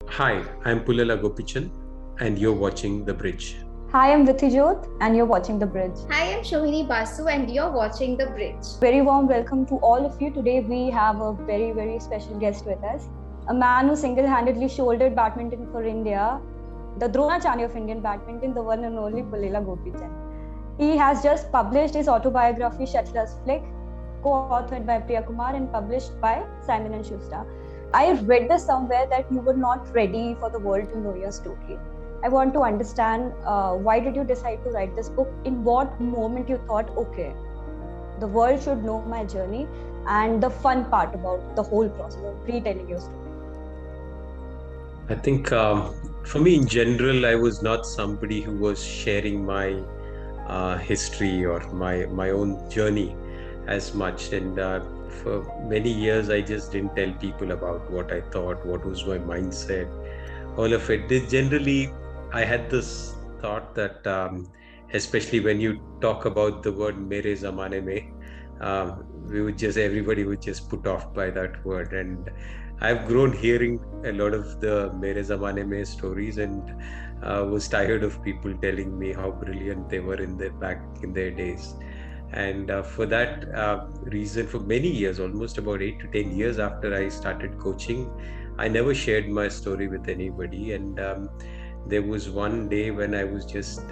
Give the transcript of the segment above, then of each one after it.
Hi, I'm Pullela Gopichand, and you're watching The Bridge. Hi, I'm Jyot, and you're watching The Bridge. Hi, I'm Shohini Basu, and you're watching The Bridge. Very warm welcome to all of you. Today, we have a very, very special guest with us. A man who single handedly shouldered badminton for India, the Dronacharya of Indian badminton, the one and only Pullela Gopichand. He has just published his autobiography, Shuttler's Flick, co authored by Priya Kumar and published by Simon and Schuster. I read this somewhere that you were not ready for the world to know your story. I want to understand why did you decide to write this book? In what moment you thought, okay, the world should know my journey, and the fun part about the whole process of retelling your story? I think for me in general, I was not somebody who was sharing my history or my own journey as much. And for many years, I just didn't tell people about what I thought, what was my mindset, all of it. Generally, I had this thought that, especially when you talk about the word "mere zamane mein," everybody would just put off by that word. And I've grown hearing a lot of the "mere zamane mein" stories, and was tired of people telling me how brilliant they were back in their days. And for that reason, for many years, almost about 8 to 10 years after I started coaching, I never shared my story with anybody. And there was one day when I was just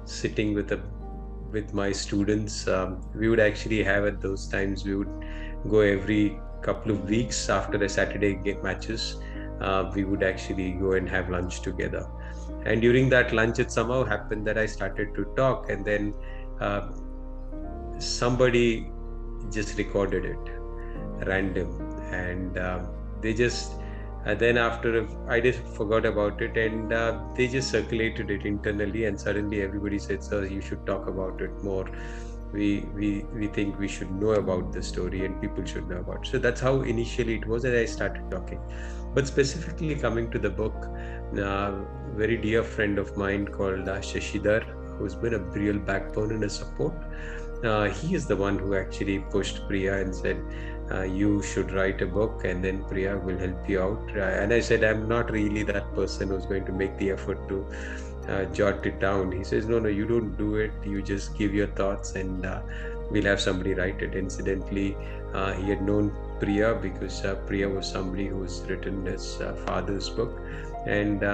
sitting with my students. We would actually have, at those times, we would go every couple of weeks after the Saturday game matches. We would actually go and have lunch together. And during that lunch, it somehow happened that I started to talk, and then somebody just recorded it random, and they just then after I just forgot about it, and they just circulated it internally, and suddenly everybody said, "Sir, you should talk about it more. We think we should know about the story, and people should know about it." So that's how initially it was that I started talking. But specifically coming to the book, very dear friend of mine called Shashidhar, who's been a real backbone and a support. He is the one who actually pushed Priya and said, "You should write a book, and then Priya will help you out." And I said, "I'm not really that person who's going to make the effort to jot it down." He says, "No, no, you don't do it. You just give your thoughts, and we'll have somebody write it." Incidentally, he had known Priya because Priya was somebody who's written his father's book, and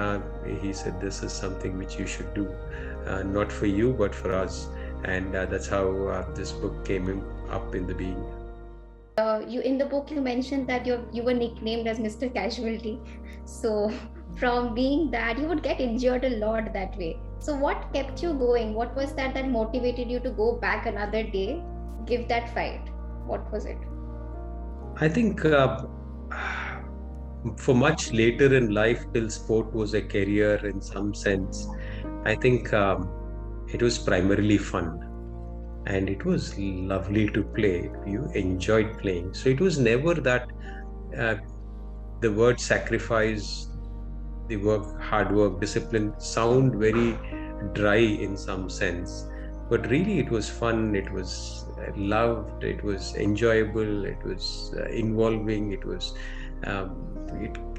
he said, "This is something which you should do, not for you, but for us." And that's how this book came up in the being. You in the book you mentioned that you were nicknamed as Mr. Casualty. So from being that, you would get injured a lot that way. So what kept you going? What was that motivated you to go back another day, give that fight? What was it? I think for much later in life, till sport was a career in some sense, I think it was primarily fun. And it was lovely to play. You enjoyed playing. So it was never that uh, the word sacrifice, the work, hard work, discipline sound very dry in some sense. But really, it was fun. It was loved. It was enjoyable. It was involving.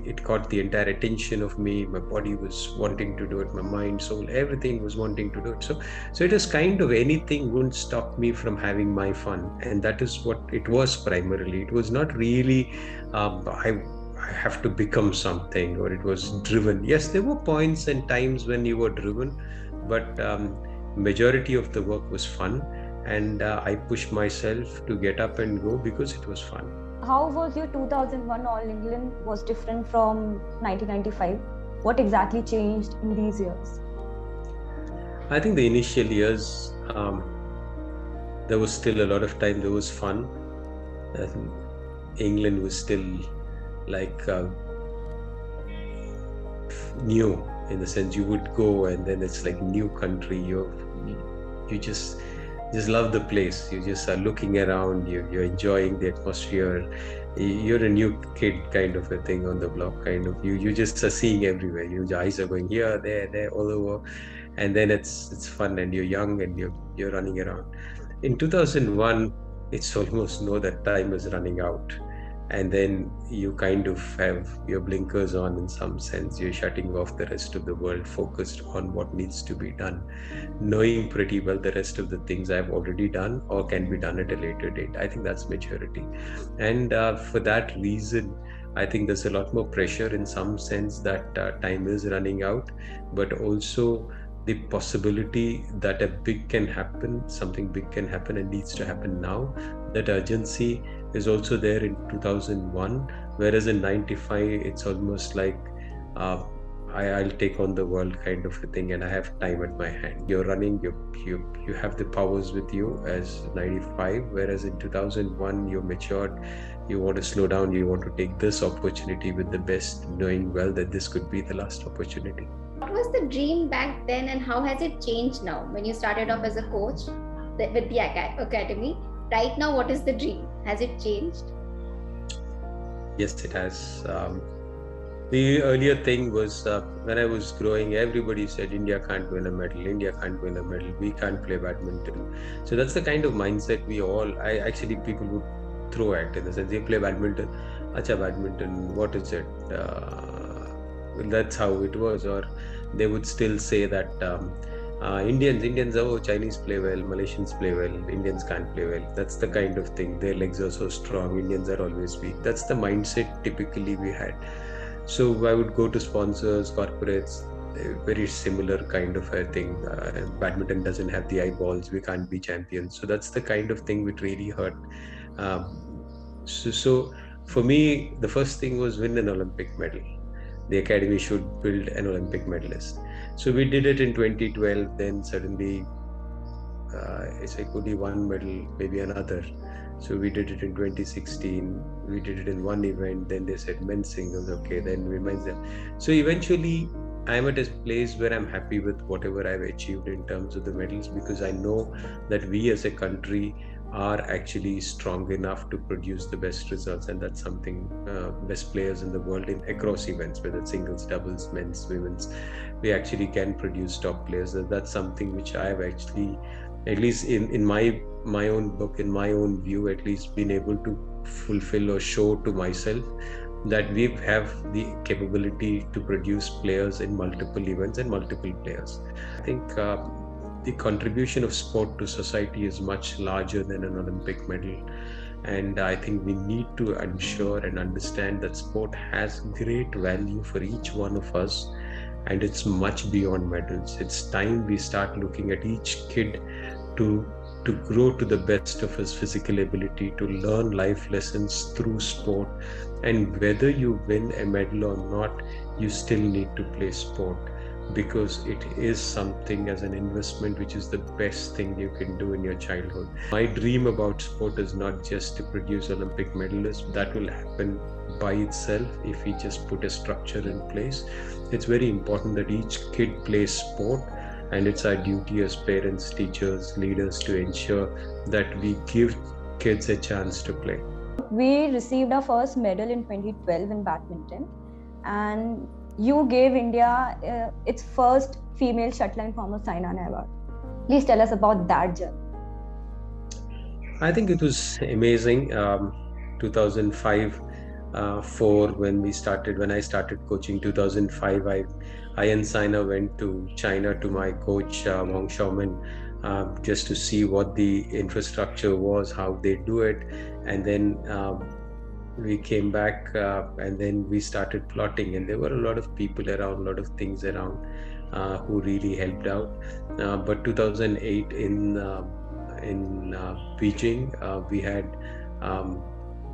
It caught the entire attention of me. My body was wanting to do it. My mind, soul, everything was wanting to do it. So it was kind of anything wouldn't stop me from having my fun, and that is what it was primarily. It was not really I have to become something, or it was driven. Yes, there were points and times when you were driven, but majority of the work was fun, and I pushed myself to get up and go because it was fun. How was your 2001 All England was different from 1995? What exactly changed in these years? I think the initial years, there was still a lot of time. There was fun. England was still like new, in the sense you would go and then it's like new country. You just love the place. You just are looking around. You're enjoying the atmosphere. You're a new kid kind of a thing on the block. Kind of you just are seeing everywhere. Your eyes are going here, there, all over, and then it's fun, and you're young and you're running around. In 2001, it's almost know that time is running out. and then you kind of have your blinkers on. In some sense, you're shutting off the rest of the world, focused on what needs to be done, knowing pretty well the rest of the things I've already done or can be done at a later date. I think that's maturity. And for that reason, I think there's a lot more pressure in some sense that time is running out, but also the possibility that something big can happen and needs to happen now. That urgency is also there in 2001, whereas in 95, it's almost like I'll take on the world kind of a thing, and I have time at my hand. You're running, you have the powers with you as 95, whereas in 2001, you're matured, you want to slow down, you want to take this opportunity with the best, knowing well that this could be the last opportunity. What was the dream back then, and how has it changed now when you started off as a coach with the academy? Right now, what is the dream? Has it changed? Yes, it has. The earlier thing was when I was growing, everybody said India can't win a medal, India can't win a medal, we can't play badminton. So that's the kind of mindset people would throw at, in the sense, they play badminton. Acha, badminton, what is it? That's how it was. Or they would still say that Indians, oh, Chinese play well, Malaysians play well, Indians can't play well. That's the kind of thing. Their legs are so strong, Indians are always weak. That's the mindset typically we had. So I would go to sponsors, corporates, very similar kind of a thing. Badminton doesn't have the eyeballs, we can't be champions. So that's the kind of thing which really hurt. So for me, the first thing was win an Olympic medal. The academy should build an Olympic medalist. So we did it in 2012. Then suddenly, it's like only one medal, maybe another. So we did it in 2016. We did it in one event. Then they said men's singles, okay. Then women's. So eventually, I'm at a place where I'm happy with whatever I've achieved in terms of the medals, because I know that we as a country are actually strong enough to produce the best results, and that's something best players in the world in across events, whether it's singles, doubles, men's, women's, we actually can produce top players. That's something which I have actually, at least in my own book, in my own view, at least been able to fulfill or show to myself that we have the capability to produce players in multiple events and multiple players. I think the contribution of sport to society is much larger than an Olympic medal. And I think we need to ensure and understand that sport has great value for each one of us, and it's much beyond medals. It's time we start looking at each kid to grow to the best of his physical ability, to learn life lessons through sport. And whether you win a medal or not, you still need to play sport, because it is something as an investment which is the best thing you can do in your childhood. My dream about sport is not just to produce Olympic medalists. That will happen by itself if we just put a structure in place. It's very important that each kid plays sport, and it's our duty as parents, teachers, leaders to ensure that we give kids a chance to play. We received our first medal in 2012 in badminton, and you gave India its first female shuttle informer Saina Nehwal. Please tell us about that journey. I think it was amazing. 2005, 4 when I started coaching. 2005, I and Saina went to China to my coach Wang Xiaomin, just to see what the infrastructure was, how they do it, and then we came back and then we started plotting, and there were a lot of people around, a lot of things around who really helped out. But 2008 in Beijing, we had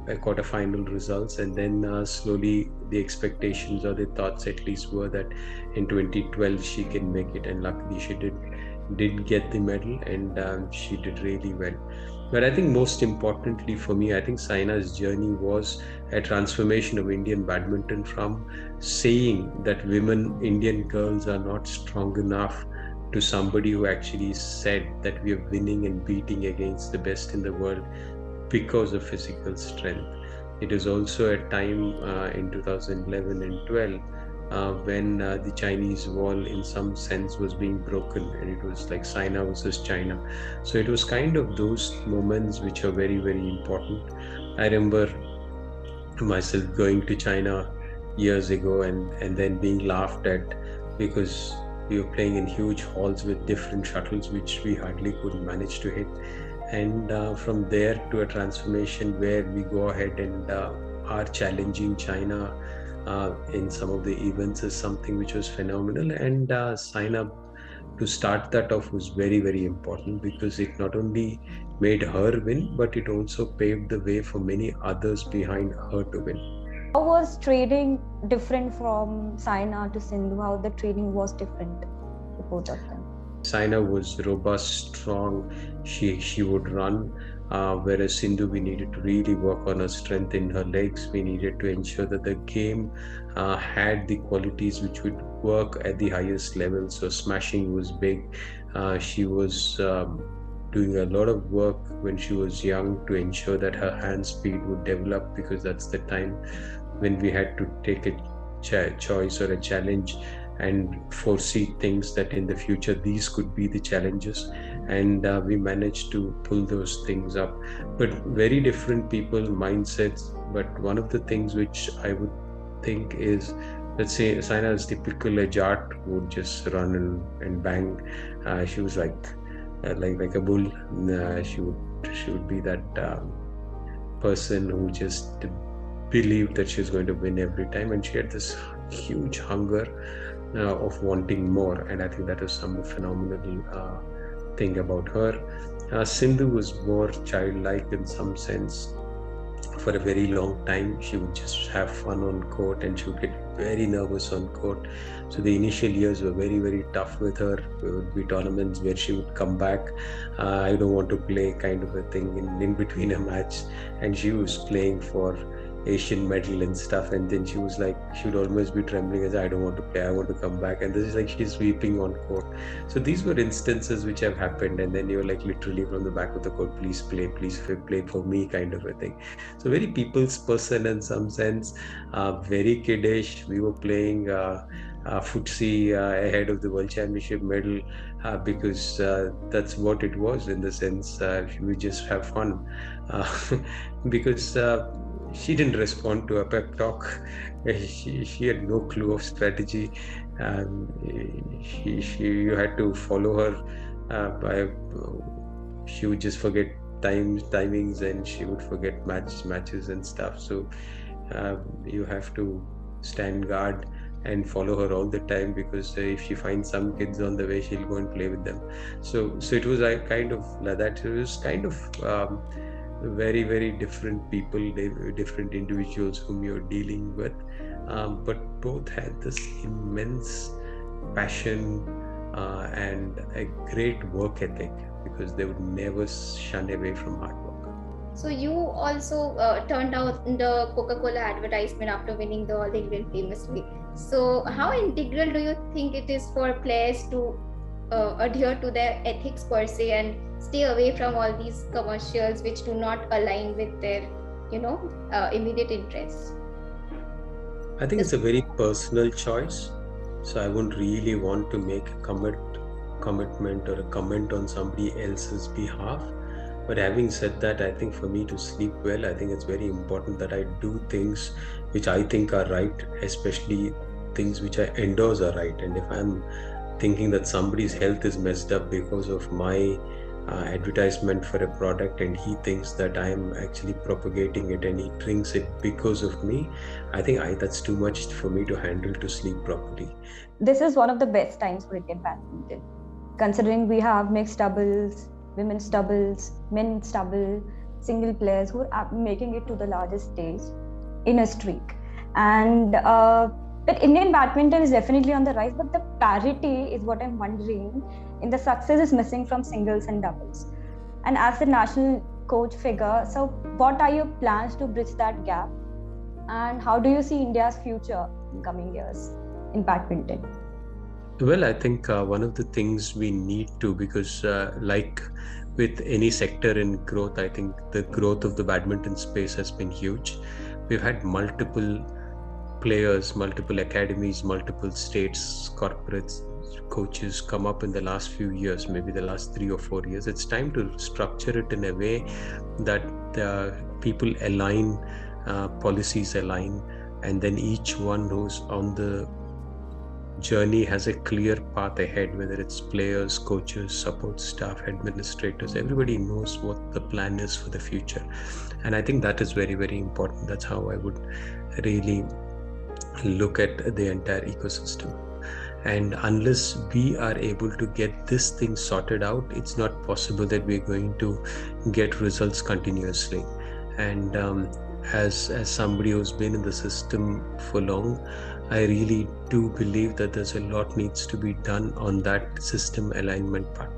a quarterfinal results, and then slowly the expectations or the thoughts at least were that in 2012 she can make it, and luckily she did get the medal, and she did really well. But I think most importantly for me, I think Saina's journey was a transformation of Indian badminton from saying that Indian girls are not strong enough, to somebody who actually said that we are winning and beating against the best in the world because of physical strength. It is also a time in 2011 and 12 when the Chinese wall in some sense was being broken, and it was like China versus China. So it was kind of those moments which are very, very important. I remember myself going to China years ago and then being laughed at because we were playing in huge halls with different shuttles which we hardly could manage to hit. And from there to a transformation where we go ahead and are challenging China in some of the events is something which was phenomenal. And sign up to start that off was very, very important because it not only made her win, but it also paved the way for many others behind her to win. How was training different from Saina to Sindhu? How the training was different for both of them? Saina was robust, strong. She would run, whereas Sindhu, we needed to really work on her strength in her legs. We needed to ensure that the game had the qualities which would work at the highest level. So smashing was big. She was doing a lot of work when she was young to ensure that her hand speed would develop, because that's the time when we had to take a choice or a challenge and foresee things that in the future these could be the challenges, and we managed to pull those things up. But very different people, mindsets. But one of the things which I would think is, let's say Saina is typical a Jat would just run and bang. She was like a bull. She would be that person who just believed that she was going to win every time, and she had this huge hunger of wanting more, and I think that was some phenomenal thing about her. Sindhu was more childlike in some sense. For a very long time, she would just have fun on court and she would get very nervous on court. So the initial years were very, very tough with her. There would be tournaments where she would come back, I don't want to play kind of a thing in between a match, and she was playing for Asian medal and stuff, and then she was like, she would almost be trembling as I don't want to play, I want to come back, and this is like she's weeping on court. So these were instances which have happened, and then you're like literally from the back of the court, please play for me kind of a thing. So very people's person in some sense, very kiddish. We were playing footsie ahead of the World Championship medal because that's what it was in the sense we just have fun because she didn't respond to a pep talk. She had no clue of strategy. You had to follow her. She would just forget timings, and she would forget matches and stuff. So you have to stand guard and follow her all the time, because if she finds some kids on the way, she'll go and play with them. So it was kind of like that. It was kind of very, very different people, different individuals whom you're dealing with, but both had this immense passion and a great work ethic, because they would never shun away from hard work. So you also turned out the Coca-Cola advertisement after winning the All England famously. So how integral do you think it is for players to adhere to their ethics per se and stay away from all these commercials which do not align with their, immediate interests? I think it's a very personal choice. So I wouldn't really want to make a commitment or a comment on somebody else's behalf. But having said that, I think for me to sleep well, I think it's very important that I do things which I think are right, especially things which I endorse are right. And if I'm thinking that somebody's health is messed up because of my advertisement for a product, and he thinks that I am actually propagating it and he drinks it because of me, I think that's too much for me to handle to sleep properly. This is one of the best times for Indian badminton, considering we have mixed doubles, women's doubles, men's double, single players who are making it to the largest stage in a streak. And but Indian badminton is definitely on the rise, but the parity is what I'm wondering. In the success is missing from singles and doubles. And as the national coach figure, so what are your plans to bridge that gap? And how do you see India's future in coming years in badminton? Well, I think one of the things we need to, because like with any sector in growth, I think the growth of the badminton space has been huge. We've had multiple players, multiple academies, multiple states, corporates, coaches come up in the last few years, maybe the last 3 or 4 years. It's time to structure it in a way that people align policies align, and then each one who's on the journey has a clear path ahead, whether it's players, coaches, support staff, administrators, everybody knows what the plan is for the future. And I think that is very, very important. That's how I would really look at the entire ecosystem. And unless we are able to get this thing sorted out, it's not possible that we're going to get results continuously. And as somebody who's been in the system for long, I really do believe that there's a lot needs to be done on that system alignment part.